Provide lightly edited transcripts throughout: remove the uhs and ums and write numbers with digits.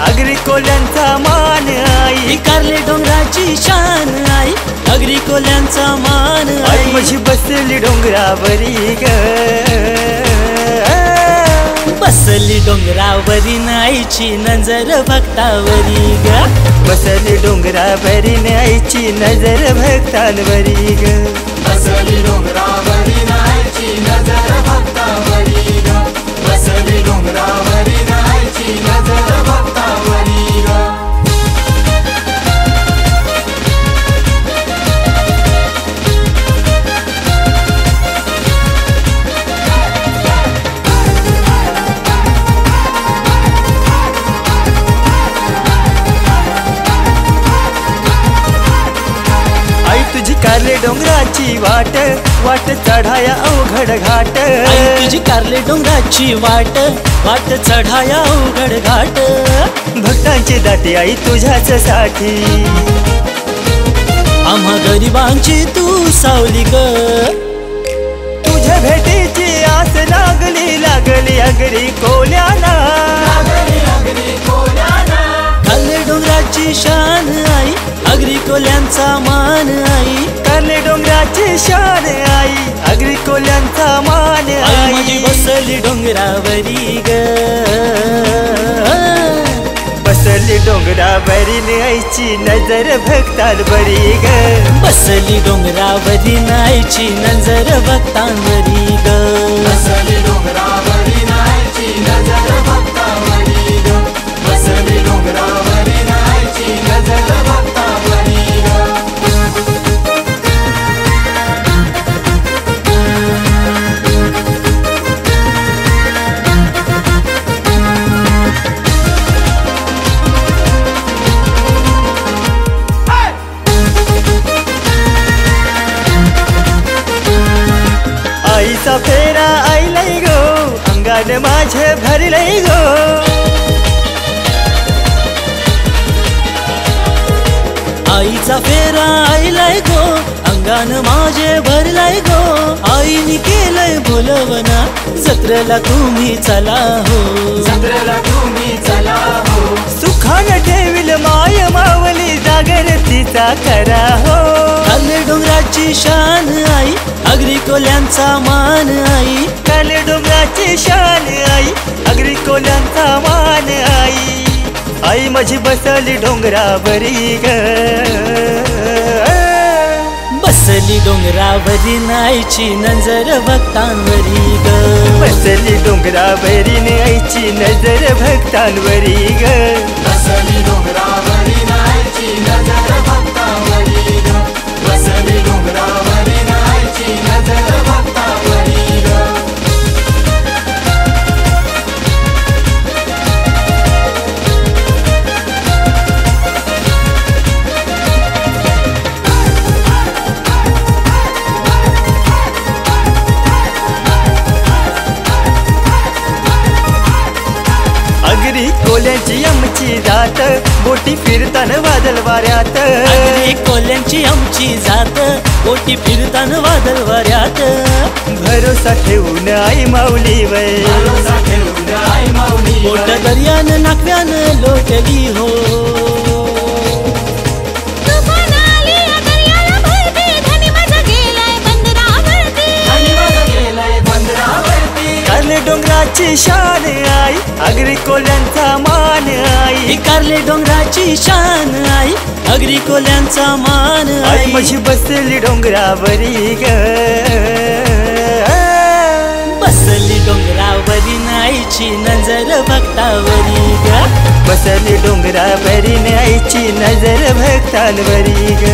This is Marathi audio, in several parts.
आगरी कोल्यांचा मान आई, कारले डोंगराची शान आई, आगरी कोल्यांचा मान आई, माझी बसली डोंगरावरी ग, बसली डोंगरावरी आईची नजर भक्तावरी ग, बसली डोंगरावरी आईची नजर भक्तांवरी ग, बसली डोंगरावरी आईची नजर भक्तावरी ग, बसली डोंगरावरी आईची नजर भक्तावरी ग. तुझी कारले डोंगराची वाट, वाट चढाया अवघड घाट, तुझी कारले डोंगराची वाट, वाट चढाया अवघड घाट, भक्तांची दाटी आई तुझ्याच साठी, आम्हा गरिबांची तू सावली ग, तुझ्या भेटीची आस लागली लागली आगरी कोल्याना, कारले डोंगराची शान आई, आगरी कोल्यांचा मान आई, कारले डोंगराची शान आई, आगरी कोल्यांचा मान आई, माझी आई, बसली डोंगरावरी ग, बसली डोंगरावरी आईची नजर भक्तांवरी ग, बसली डोंगरावरी आईची नजर भक्तांवरी ग, बसली डोंगरावरी आईची नजर भक्तावरी ग, बसली डोंगरावरी आईची नजर भक्तावरी ग. आईचा फेरा आईलाई गो, अंगान माझे भरलंय गो, आईचा फेरा आईलाय गो, अंगान माझे भरलाय गो, आईने केलंय बोलवना, जत्रेला तुम्ही चला हो, जत्रेला तुम्ही चला हो, सुखान ठेविल माय मावली जागरतीचा करा हो, कारले डोंगराची शान आई, आगरी कोल्यांचा मान आई, कारले डोंगराची शान आई, आगरी कोल्यांचा मान आई, आई माझी बसली डोंगरावरी ग, बसली डोंगरावरी आईची नजर भक्तांवरी ग, बसली डोंगरावरी आईची नजर भक्तांवरी ग, बसली डोंगरावरी आईची नजर भक्तावरी ग, बसली डोंगरावरी आईची नजर भक्तावरी ग. आगरी कोल्यांची आमची जात, बोटी फिरताना वादळ वाऱ्यात, आगरी कोल्यांची आमची जात, बोटी फिरताना वादळ वाऱ्यात, भरोसा ठेवून आई माऊली वय, भरोसा ठेवून आई माऊली वर, मोठ दर्यान नाकव्यान लोटली हो, आणि माझं गेलंय बंदरावरती, कारले डोंगराची शान आई, आगरी कोल्यांचा मान आई, कारले डोंगराची शान आई, आगरी कोल्यांचा मान आई आई, माझी बसली डोंगरावरी ग, बसली डोंगरावरी आईची नजर भक्तावरी ग, बसली डोंगरावरी आईची नजर भक्तांवरी ग,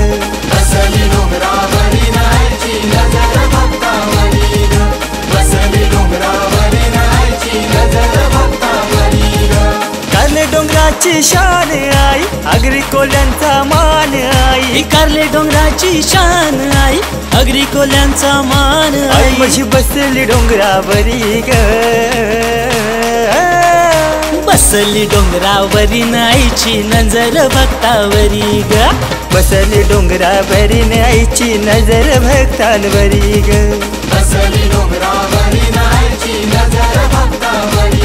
बसली डोंगरावरी आईची नजर भक्तावरी ग, बसली डोंगरावरी आईची नजर भक्तावरी ग. कारले डोंगराची शान आई, आगरी कोल्यांचा मान आई, कारले डोंगराची शान आई, आगरी कोल्यांचा मान आई आई, माझी बसली डोंगरावरी ग, बसली डोंगरावरी आईची नजर भक्तावरी ग, बसली डोंगरावरी आईची नजर भक्तांवरी ग, बसली डोंगरावरी आईची नजर भक्तावरी